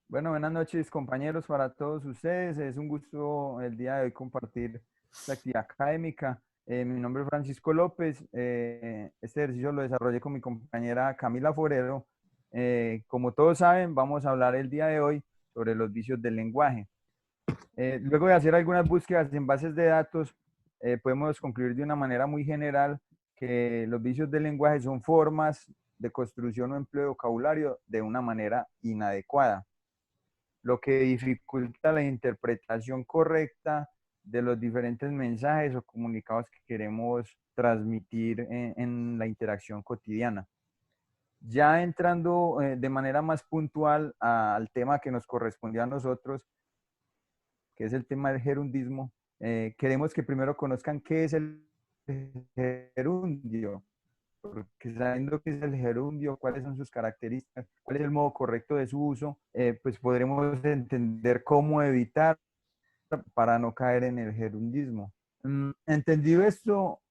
Bueno, buenas noches compañeros para todos ustedes. Es un gusto el día de hoy compartir esta actividad académica. Mi nombre es Francisco López. Este ejercicio lo desarrollé con mi compañera Camila Forero. Como todos saben, vamos a hablar el día de hoy sobre los vicios del lenguaje. Luego de hacer algunas búsquedas en bases de datos, podemos concluir de una manera muy general que los vicios del lenguaje son formas de construcción o empleo de vocabulario de una manera inadecuada, lo que dificulta la interpretación correcta de los diferentes mensajes o comunicados que queremos transmitir en la interacción cotidiana. Ya entrando de manera más puntual al tema que nos correspondió a nosotros, que es el tema del gerundismo, queremos que primero conozcan qué es el gerundio, porque sabiendo qué es el gerundio, cuáles son sus características, cuál es el modo correcto de su uso, pues podremos entender cómo evitar para no caer en el gerundismo. Entendido esto,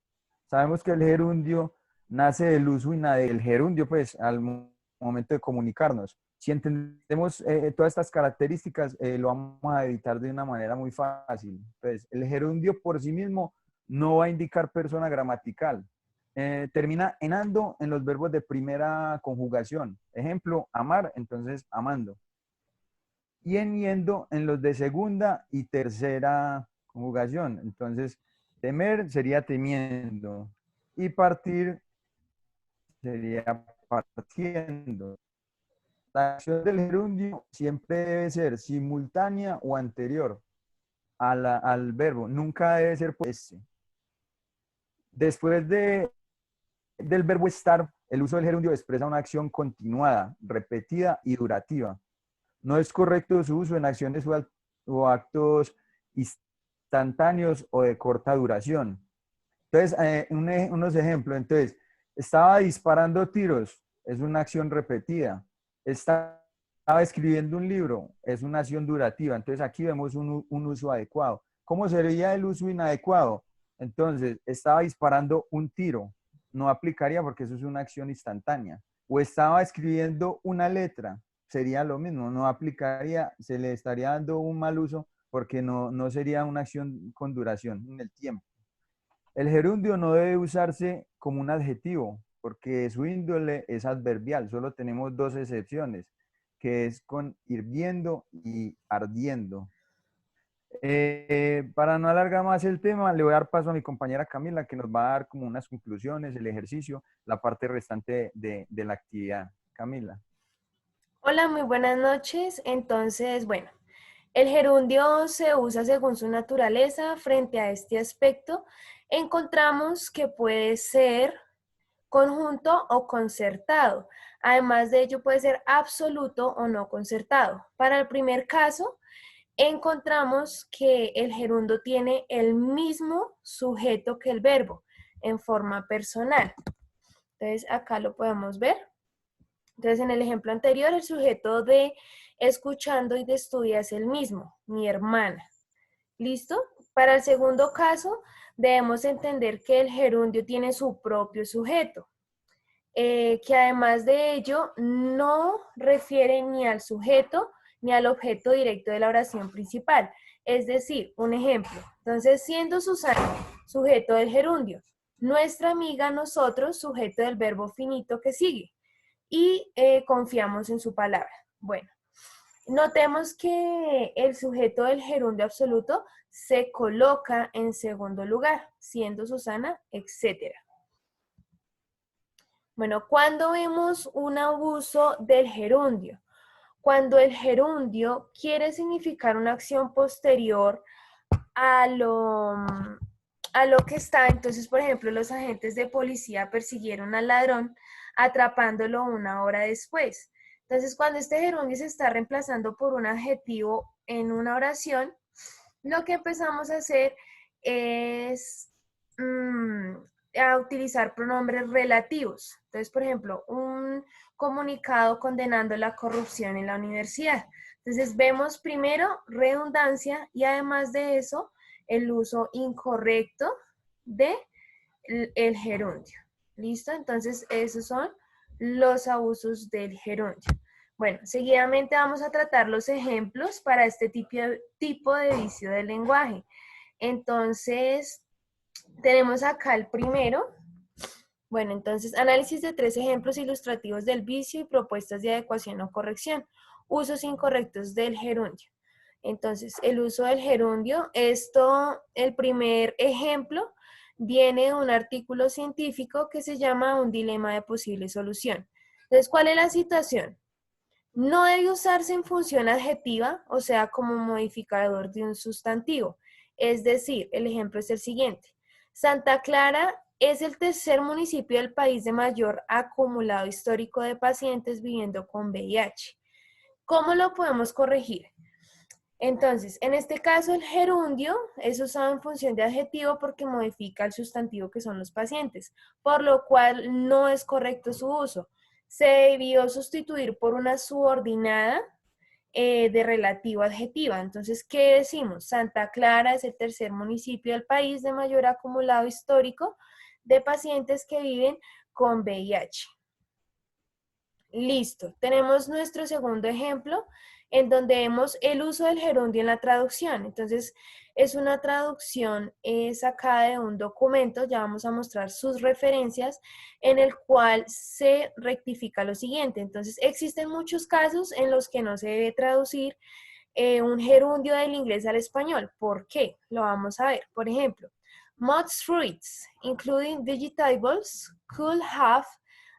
sabemos que el gerundio nace del uso del gerundio, pues al momento de comunicarnos. Si entendemos todas estas características, lo vamos a evitar de una manera muy fácil. Pues el gerundio por sí mismo no va a indicar persona gramatical. Termina en ando en los verbos de primera conjugación. Ejemplo, amar, entonces amando. Y en yendo en los de segunda y tercera conjugación. Entonces, temer sería temiendo. Y partir sería partiendo. La acción del gerundio siempre debe ser simultánea o anterior al verbo. Nunca debe ser este. Después del verbo estar, el uso del gerundio expresa una acción continuada, repetida y durativa. No es correcto su uso en acciones o actos instantáneos o de corta duración. Entonces, unos ejemplos. Entonces, estaba disparando tiros, es una acción repetida. Estaba escribiendo un libro, es una acción durativa. Entonces, aquí vemos un uso adecuado. ¿Cómo sería el uso inadecuado? Entonces, estaba disparando un tiro, no aplicaría porque eso es una acción instantánea. O estaba escribiendo una letra, sería lo mismo, no aplicaría, se le estaría dando un mal uso porque no sería una acción con duración en el tiempo. El gerundio no debe usarse como un adjetivo, porque su índole es adverbial. Solo tenemos dos excepciones, que es con hirviendo y ardiendo. Para no alargar más el tema, le voy a dar paso a mi compañera Camila, que nos va a dar como unas conclusiones, el ejercicio, la parte restante de la actividad. Camila. Hola, muy buenas noches. Entonces, bueno, el gerundio se usa según su naturaleza. Frente a este aspecto, encontramos que puede ser conjunto o concertado. Además de ello, puede ser absoluto o no concertado. Para el primer caso, encontramos que el gerundio tiene el mismo sujeto que el verbo en forma personal. Entonces, acá lo podemos ver. Entonces, en el ejemplo anterior, el sujeto de escuchando y de estudia es el mismo, mi hermana. ¿Listo? Para el segundo caso, debemos entender que el gerundio tiene su propio sujeto, que además de ello no refiere ni al sujeto ni al objeto directo de la oración principal. Es decir, un ejemplo. Entonces, siendo Susana sujeto del gerundio, nuestra amiga nosotros sujeto del verbo finito que sigue y confiamos en su palabra. Bueno, notemos que el sujeto del gerundio absoluto se coloca en segundo lugar, siendo Susana, etcétera. Bueno, ¿cuándo vemos un abuso del gerundio? Cuando el gerundio quiere significar una acción posterior a lo que está. Entonces, por ejemplo, los agentes de policía persiguieron al ladrón atrapándolo una hora después. Entonces, cuando este gerundio se está reemplazando por un adjetivo en una oración, lo que empezamos a hacer es a utilizar pronombres relativos. Entonces, por ejemplo, un comunicado condenando la corrupción en la universidad. Entonces, vemos primero redundancia y además de eso, el uso incorrecto de el gerundio. ¿Listo? Entonces, esos son los abusos del gerundio. Bueno, seguidamente vamos a tratar los ejemplos para este tipo de vicio del lenguaje. Entonces, tenemos acá el primero. Bueno, entonces, análisis de 3 ejemplos ilustrativos del vicio y propuestas de adecuación o corrección. Usos incorrectos del gerundio. Entonces, el uso del gerundio, el primer ejemplo, viene de un artículo científico que se llama un dilema de posible solución. Entonces, ¿cuál es la situación? No debe usarse en función adjetiva, o sea, como modificador de un sustantivo. Es decir, el ejemplo es el siguiente. Santa Clara es el tercer municipio del país de mayor acumulado histórico de pacientes viviendo con VIH. ¿Cómo lo podemos corregir? Entonces, en este caso, el gerundio es usado en función de adjetivo porque modifica el sustantivo que son los pacientes, por lo cual no es correcto su uso. Se debió sustituir por una subordinada de relativo adjetiva. Entonces, ¿qué decimos? Santa Clara es el tercer municipio del país de mayor acumulado histórico de pacientes que viven con VIH. Listo, tenemos nuestro segundo ejemplo en donde vemos el uso del gerundio en la traducción. Entonces, es una traducción sacada de un documento, ya vamos a mostrar sus referencias, en el cual se rectifica lo siguiente. Entonces, existen muchos casos en los que no se debe traducir un gerundio del inglés al español. ¿Por qué? Lo vamos a ver. Por ejemplo, most fruits, including vegetables, could have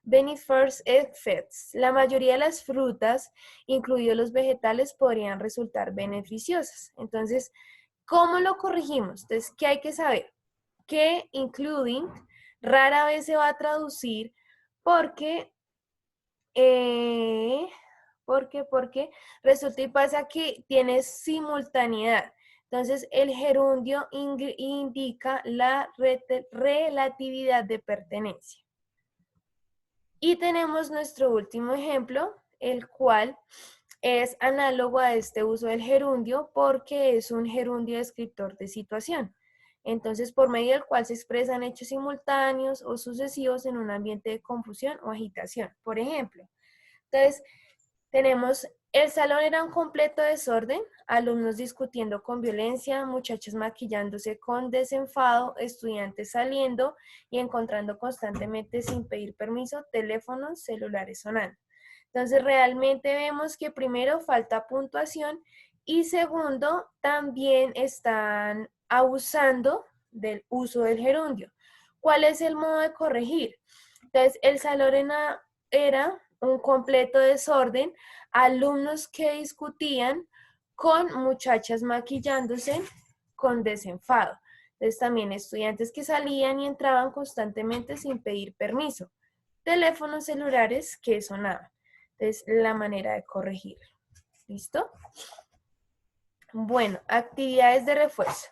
beneficious effects. La mayoría de las frutas, incluidos los vegetales, podrían resultar beneficiosas. Entonces, ¿cómo lo corregimos? Entonces, ¿qué hay que saber? Que including rara vez se va a traducir porque, eh, porque resulta y pasa que tiene simultaneidad. Entonces, el gerundio indica la relatividad de pertenencia. Y tenemos nuestro último ejemplo, el cual es análogo a este uso del gerundio porque es un gerundio descriptor de situación. Entonces, por medio del cual se expresan hechos simultáneos o sucesivos en un ambiente de confusión o agitación. Por ejemplo, entonces, tenemos, el salón era un completo desorden, alumnos discutiendo con violencia, muchachos maquillándose con desenfado, estudiantes saliendo y encontrando constantemente sin pedir permiso teléfonos celulares sonando. Entonces realmente vemos que primero falta puntuación y segundo también están abusando del uso del gerundio. ¿Cuál es el modo de corregir? Entonces el salón era un completo desorden, alumnos que discutían con muchachas maquillándose con desenfado. Entonces también estudiantes que salían y entraban constantemente sin pedir permiso. Teléfonos celulares que sonaban. Entonces la manera de corregirlo. ¿Listo? Bueno, actividades de refuerzo.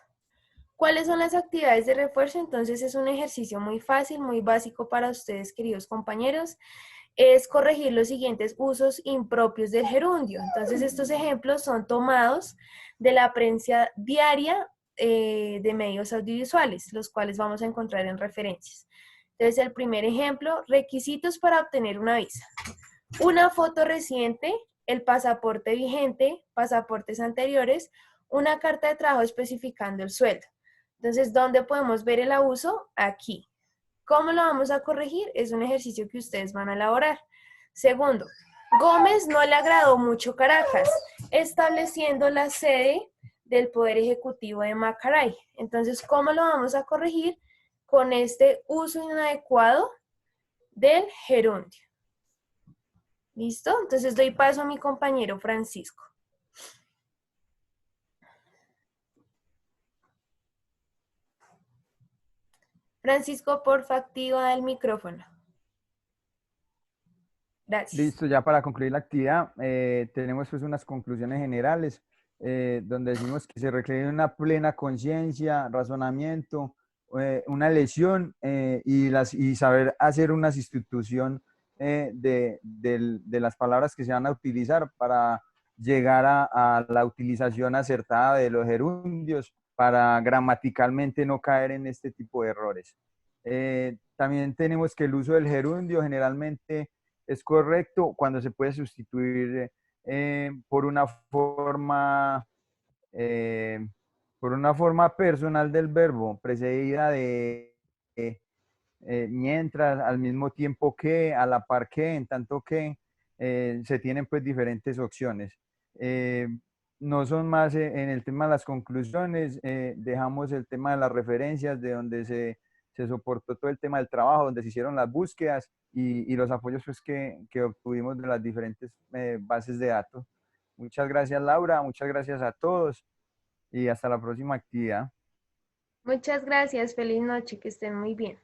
¿Cuáles son las actividades de refuerzo? Entonces es un ejercicio muy fácil, muy básico para ustedes, queridos compañeros. Es corregir los siguientes usos impropios del gerundio. Entonces estos ejemplos son tomados de la prensa diaria de medios audiovisuales, los cuales vamos a encontrar en referencias. Entonces el primer ejemplo, requisitos para obtener una visa. Una foto reciente, el pasaporte vigente, pasaportes anteriores, una carta de trabajo especificando el sueldo. Entonces, ¿dónde podemos ver el abuso? Aquí. ¿Cómo lo vamos a corregir? Es un ejercicio que ustedes van a elaborar. Segundo, Gómez no le agradó mucho Caracas, estableciendo la sede del Poder Ejecutivo de Macaray. Entonces, ¿cómo lo vamos a corregir? Con este uso inadecuado del gerundio. ¿Listo? Entonces doy paso a mi compañero Francisco. Francisco, porfa, activa el micrófono. Gracias. Listo, ya para concluir la actividad, tenemos pues unas conclusiones generales donde decimos que se requiere una plena conciencia, razonamiento, una lesión y saber hacer una sustitución de las palabras que se van a utilizar para llegar a la utilización acertada de los gerundios para gramaticalmente no caer en este tipo de errores. También tenemos que el uso del gerundio generalmente es correcto, cuando se puede sustituir por una forma eh, personal del verbo, precedida de mientras, al mismo tiempo que, a la par que, en tanto que se tienen pues diferentes opciones. Eh, no son más en el tema de las conclusiones, dejamos el tema de las referencias, de donde se soportó todo el tema del trabajo, donde se hicieron las búsquedas y los apoyos pues, que obtuvimos de las diferentes bases de datos. Muchas gracias, Laura, muchas gracias a todos y hasta la próxima actividad. Muchas gracias, feliz noche, que estén muy bien.